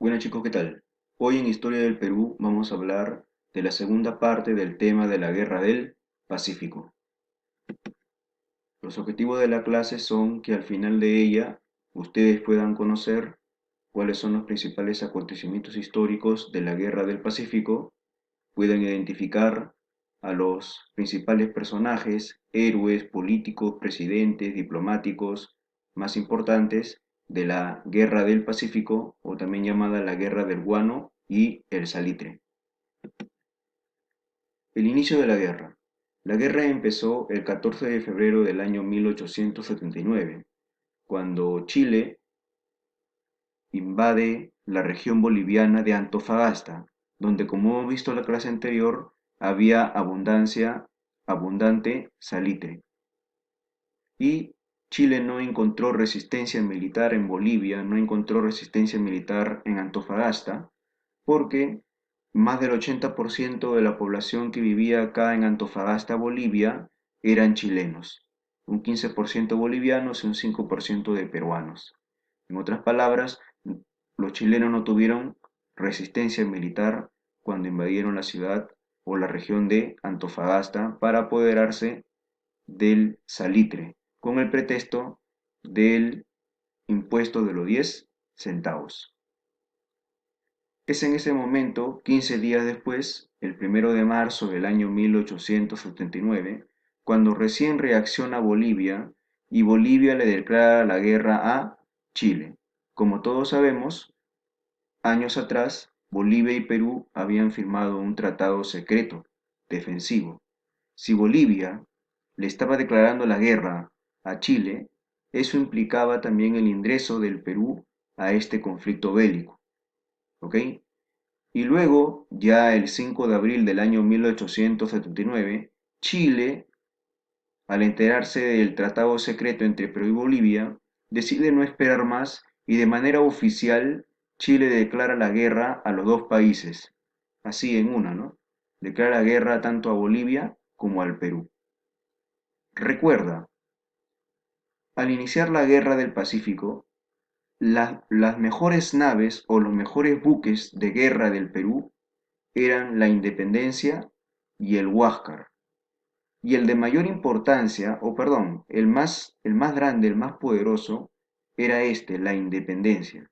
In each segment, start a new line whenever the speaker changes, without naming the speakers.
Bueno chicos, ¿qué tal? Hoy en Historia del Perú vamos a hablar de la segunda parte del tema de la Guerra del Pacífico. Los objetivos de la clase son que al final de ella ustedes puedan conocer cuáles son los principales acontecimientos históricos de la Guerra del Pacífico, puedan identificar a los principales personajes, héroes, políticos, presidentes, diplomáticos más importantes de la Guerra del Pacífico, o también llamada la Guerra del Guano y el Salitre. El inicio de la guerra. La guerra empezó el 14 de febrero del año 1879, cuando Chile invade la región boliviana de Antofagasta, donde, como hemos visto en la clase anterior, había abundante salitre. Y Chile no encontró resistencia militar en Bolivia, no encontró resistencia militar en Antofagasta, porque más del 80% de la población que vivía acá en Antofagasta, Bolivia, eran chilenos. Un 15% bolivianos y un 5% de peruanos. En otras palabras, los chilenos no tuvieron resistencia militar cuando invadieron la ciudad o la región de Antofagasta para apoderarse del salitre, con el pretexto del impuesto de los 10 centavos. Es en ese momento, 15 días después, el 1 de marzo del año 1879, cuando recién reacciona Bolivia y Bolivia le declara la guerra a Chile. Como todos sabemos, años atrás, Bolivia y Perú habían firmado un tratado secreto, defensivo. Si Bolivia le estaba declarando la guerra a Chile, eso implicaba también el ingreso del Perú a este conflicto bélico, ¿ok? Y luego, ya el 5 de abril del año 1879, Chile, al enterarse del tratado secreto entre Perú y Bolivia, decide no esperar más y de manera oficial Chile declara la guerra a los dos países, así en una, ¿no? Declara guerra tanto a Bolivia como al Perú. Recuerda, al iniciar la guerra del Pacífico, las mejores naves o los mejores buques de guerra del Perú eran la Independencia y el Huáscar. Y el de mayor importancia, o perdón, el más grande, el más poderoso, era este, la Independencia.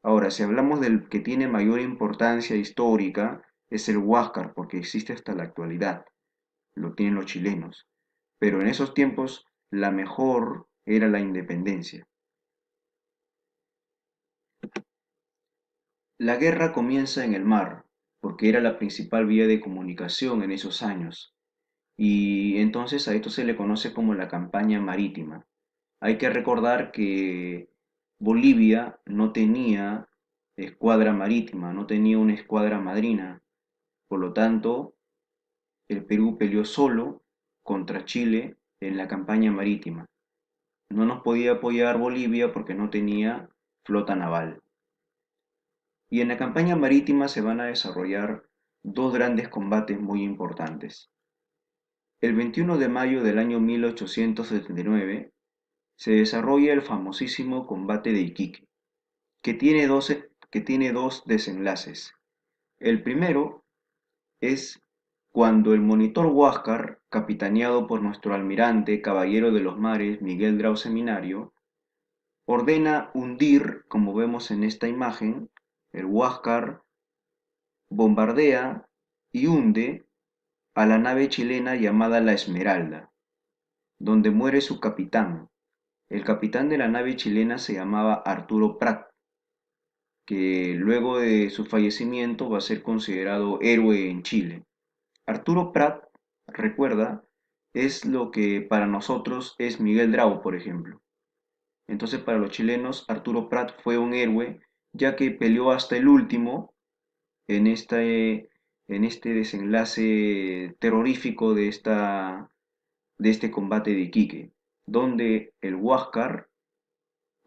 Ahora, si hablamos del que tiene mayor importancia histórica, es el Huáscar, porque existe hasta la actualidad, lo tienen los chilenos. Pero en esos tiempos, la mejor era la Independencia. La guerra comienza en el mar, porque era la principal vía de comunicación en esos años. Y entonces a esto se le conoce como la campaña marítima. Hay que recordar que Bolivia no tenía escuadra marítima, no tenía una escuadra madrina. Por lo tanto, el Perú peleó solo contra Chile en la campaña marítima. No nos podía apoyar Bolivia porque no tenía flota naval. Y en la campaña marítima se van a desarrollar dos grandes combates muy importantes. El 21 de mayo del año 1879 se desarrolla el famosísimo combate de Iquique, que tiene dos desenlaces. El primero es cuando el monitor Huáscar, capitaneado por nuestro almirante, caballero de los mares, Miguel Grau Seminario, ordena hundir, como vemos en esta imagen, el Huáscar bombardea y hunde a la nave chilena llamada La Esmeralda, donde muere su capitán. El capitán de la nave chilena se llamaba Arturo Prat, que luego de su fallecimiento va a ser considerado héroe en Chile. Arturo Prat, recuerda, es lo que para nosotros es Miguel Grau, por ejemplo. Entonces, para los chilenos, Arturo Prat fue un héroe, ya que peleó hasta el último en este desenlace terrorífico de este combate de Iquique, donde el Huáscar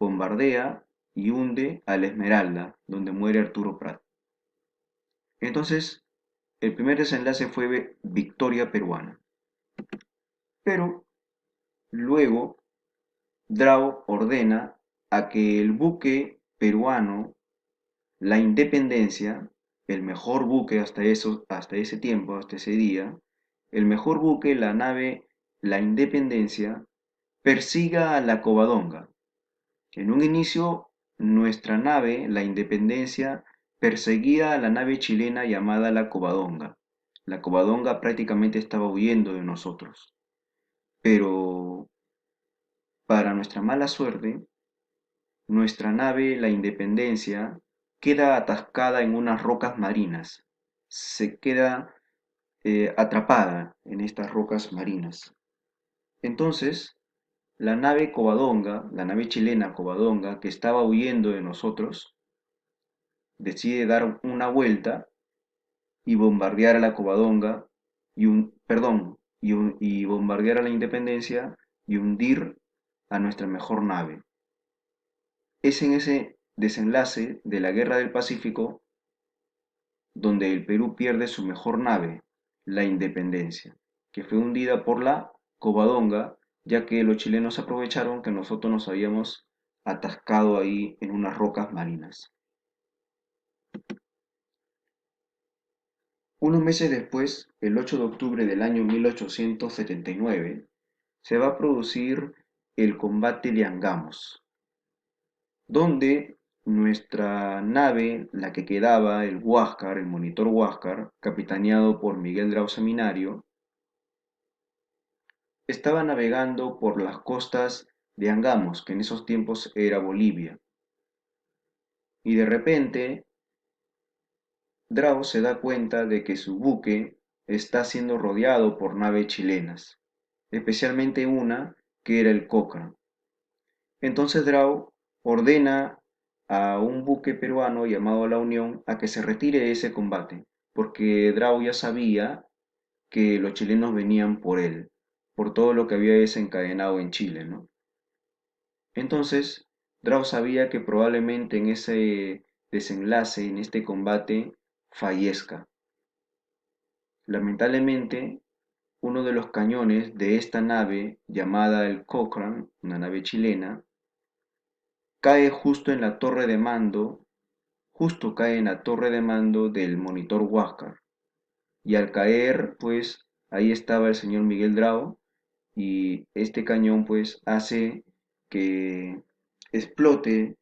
bombardea y hunde a la Esmeralda, donde muere Arturo Prat. Entonces, el primer desenlace fue victoria peruana. Pero luego Grau ordena a que el buque peruano La Independencia, el mejor buque hasta ese tiempo, hasta ese día, el mejor buque, la nave La Independencia, persiga a la Covadonga. En un inicio, nuestra nave, la Independencia, perseguía a la nave chilena llamada la Covadonga. La Covadonga prácticamente estaba huyendo de nosotros. Pero, para nuestra mala suerte, nuestra nave, la Independencia, queda atascada en unas rocas marinas. Se queda atrapada en estas rocas marinas. Entonces, la nave Covadonga, la nave chilena Covadonga, que estaba huyendo de nosotros, decide dar una vuelta y bombardear a la Covadonga y bombardear a la Independencia y hundir a nuestra mejor nave. Es en ese desenlace de la Guerra del Pacífico donde el Perú pierde su mejor nave, la Independencia, que fue hundida por la Covadonga, ya que los chilenos aprovecharon que nosotros nos habíamos atascado ahí en unas rocas marinas. Unos meses después, el 8 de octubre del año 1879, se va a producir el combate de Angamos, donde nuestra nave, la que quedaba, el Huáscar, el monitor Huáscar, capitaneado por Miguel Grau Seminario, estaba navegando por las costas de Angamos, que en esos tiempos era Bolivia, y de repente Grau se da cuenta de que su buque está siendo rodeado por naves chilenas, especialmente una que era el Cochrane. Entonces Grau ordena a un buque peruano llamado La Unión a que se retire de ese combate, porque Grau ya sabía que los chilenos venían por él, por todo lo que había desencadenado en Chile, ¿no? Entonces, Grau sabía que probablemente en ese desenlace, en este combate, fallezca. Lamentablemente, uno de los cañones de esta nave, llamada el Cochrane, una nave chilena, cae justo en la torre de mando, justo cae en la torre de mando del monitor Huáscar. Y al caer, pues ahí estaba el señor Miguel Grau y este cañón pues hace que explote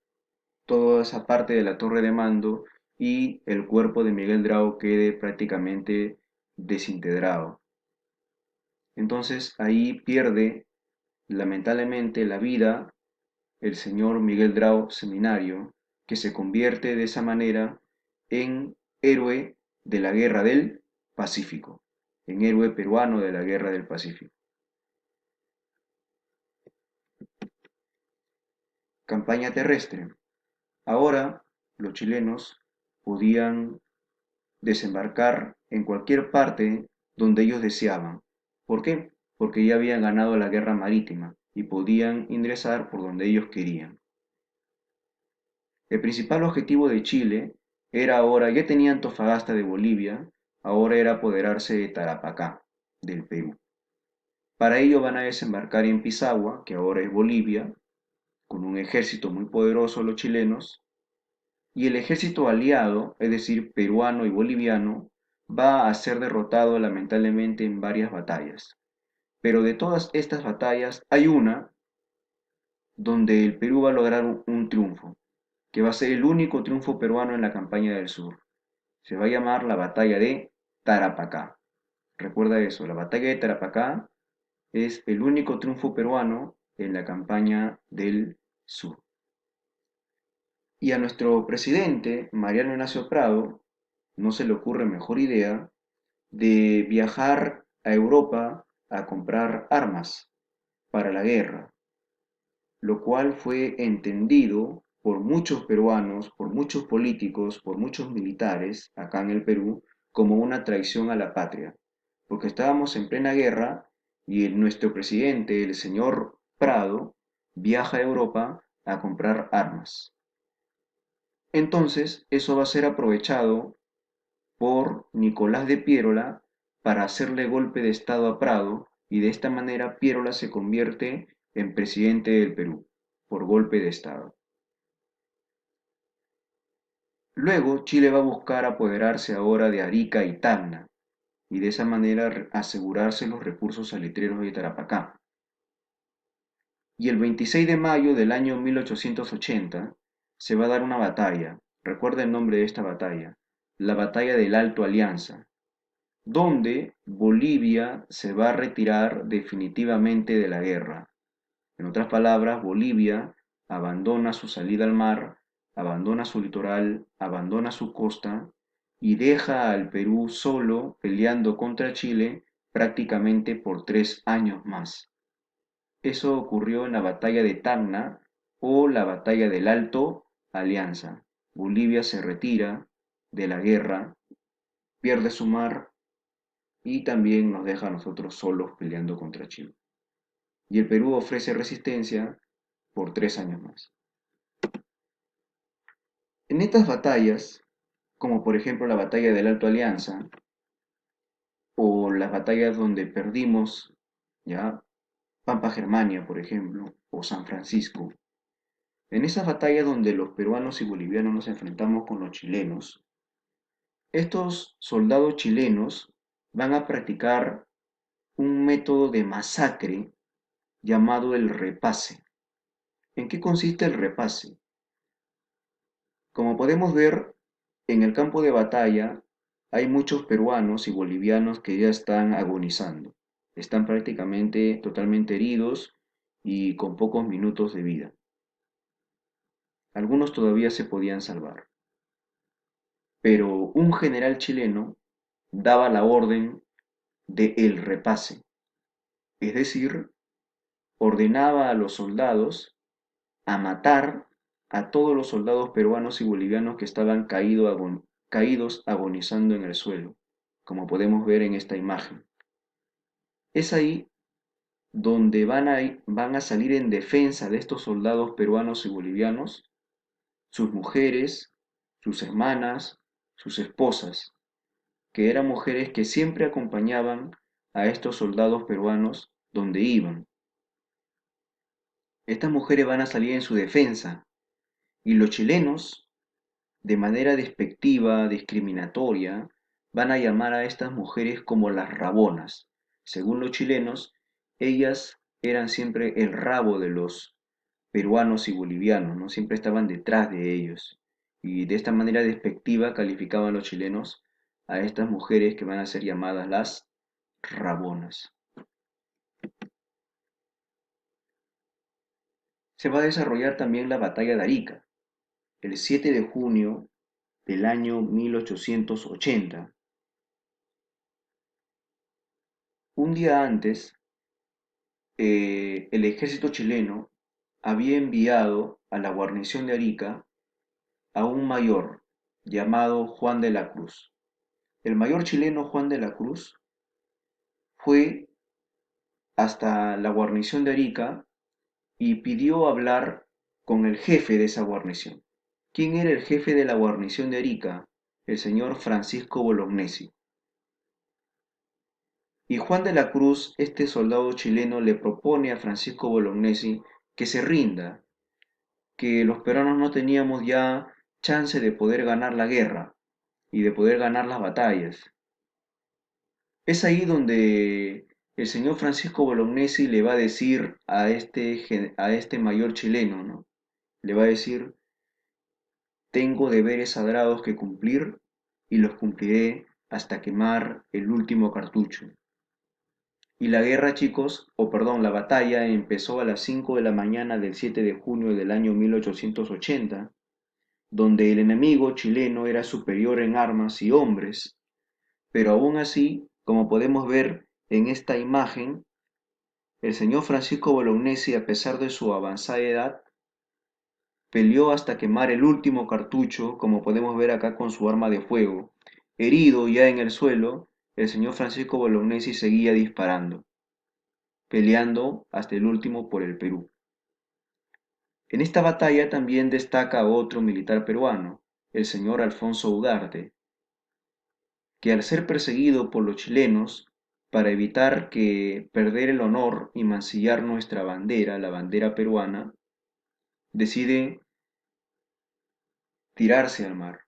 toda esa parte de la torre de mando y el cuerpo de Miguel Grau quede prácticamente desintegrado. Entonces ahí pierde lamentablemente la vida el señor Miguel Grau Seminario, que se convierte de esa manera en héroe de la Guerra del Pacífico, en héroe peruano de la Guerra del Pacífico. Campaña terrestre. Ahora los chilenos podían desembarcar en cualquier parte donde ellos deseaban. ¿Por qué? Porque ya habían ganado la guerra marítima y podían ingresar por donde ellos querían. El principal objetivo de Chile era ahora, ya tenía Antofagasta de Bolivia, ahora era apoderarse de Tarapacá, del Perú. Para ello van a desembarcar en Pisagua, que ahora es Bolivia, con un ejército muy poderoso los chilenos, y el ejército aliado, es decir, peruano y boliviano, va a ser derrotado lamentablemente en varias batallas. Pero de todas estas batallas hay una donde el Perú va a lograr un triunfo, que va a ser el único triunfo peruano en la campaña del sur. Se va a llamar la batalla de Tarapacá. Recuerda eso, la batalla de Tarapacá es el único triunfo peruano en la campaña del sur. Y a nuestro presidente, Mariano Ignacio Prado, no se le ocurre mejor idea de viajar a Europa a comprar armas para la guerra, lo cual fue entendido por muchos peruanos, por muchos políticos, por muchos militares acá en el Perú como una traición a la patria, porque estábamos en plena guerra y nuestro presidente, el señor Prado, viaja a Europa a comprar armas. Entonces, eso va a ser aprovechado por Nicolás de Piérola para hacerle golpe de estado a Prado y de esta manera Piérola se convierte en presidente del Perú por golpe de estado. Luego, Chile va a buscar apoderarse ahora de Arica y Tacna, y de esa manera asegurarse los recursos salitreros de Tarapacá. Y el 26 de mayo del año 1880 se va a dar una batalla, recuerda el nombre de esta batalla, la batalla del Alto Alianza, donde Bolivia se va a retirar definitivamente de la guerra. En otras palabras, Bolivia abandona su salida al mar, abandona su litoral, abandona su costa y deja al Perú solo peleando contra Chile prácticamente por 3 años más. Eso ocurrió en la batalla de Tacna o la batalla del Alto Alianza. Bolivia se retira de la guerra, pierde su mar y también nos deja a nosotros solos peleando contra Chile. Y el Perú ofrece resistencia por 3 años más. En estas batallas, como por ejemplo la batalla del Alto Alianza, o las batallas donde perdimos, ya, Pampa Germania, por ejemplo, o San Francisco, en esas batallas donde los peruanos y bolivianos nos enfrentamos con los chilenos, estos soldados chilenos van a practicar un método de masacre llamado el repase. ¿En qué consiste el repase? Como podemos ver, en el campo de batalla hay muchos peruanos y bolivianos que ya están agonizando. Están prácticamente totalmente heridos y con pocos minutos de vida. Algunos todavía se podían salvar. Pero un general chileno daba la orden de el repase, es decir, ordenaba a los soldados a matar a todos los soldados peruanos y bolivianos que estaban caídos agonizando en el suelo, como podemos ver en esta imagen. Es ahí donde van a salir en defensa de estos soldados peruanos y bolivianos sus mujeres, sus hermanas, sus esposas, que eran mujeres que siempre acompañaban a estos soldados peruanos donde iban. Estas mujeres van a salir en su defensa y los chilenos, de manera despectiva, discriminatoria, van a llamar a estas mujeres como las rabonas. Según los chilenos, ellas eran siempre el rabo de los peruanos y bolivianos, ¿no? Siempre estaban detrás de ellos. Y de esta manera despectiva calificaban los chilenos a estas mujeres que van a ser llamadas las rabonas. Se va a desarrollar también la batalla de Arica, el 7 de junio del año 1880. Un día antes, el ejército chileno había enviado a la guarnición de Arica a un mayor llamado Juan de la Cruz. El mayor chileno Juan de la Cruz fue hasta la guarnición de Arica y pidió hablar con el jefe de esa guarnición. ¿Quién era el jefe de la guarnición de Arica? El señor Francisco Bolognesi. Y Juan de la Cruz, este soldado chileno, le propone a Francisco Bolognesi que se rinda, que los peruanos no teníamos ya chance de poder ganar la guerra y de poder ganar las batallas. Es ahí donde el señor Francisco Bolognesi le va a decir a este mayor chileno, ¿no? Le va a decir, tengo deberes sagrados que cumplir y los cumpliré hasta quemar el último cartucho. Y la guerra, chicos, o perdón, la batalla empezó a las 5 de la mañana del 7 de junio del año 1880, donde el enemigo chileno era superior en armas y hombres, pero aún así, como podemos ver en esta imagen, el señor Francisco Bolognesi, a pesar de su avanzada edad, peleó hasta quemar el último cartucho, como podemos ver acá con su arma de fuego. Herido ya en el suelo, el señor Francisco Bolognesi seguía disparando, peleando hasta el último por el Perú. En esta batalla también destaca otro militar peruano, el señor Alfonso Ugarte, que al ser perseguido por los chilenos, para evitar que perder el honor y mancillar nuestra bandera, la bandera peruana, decide tirarse al mar.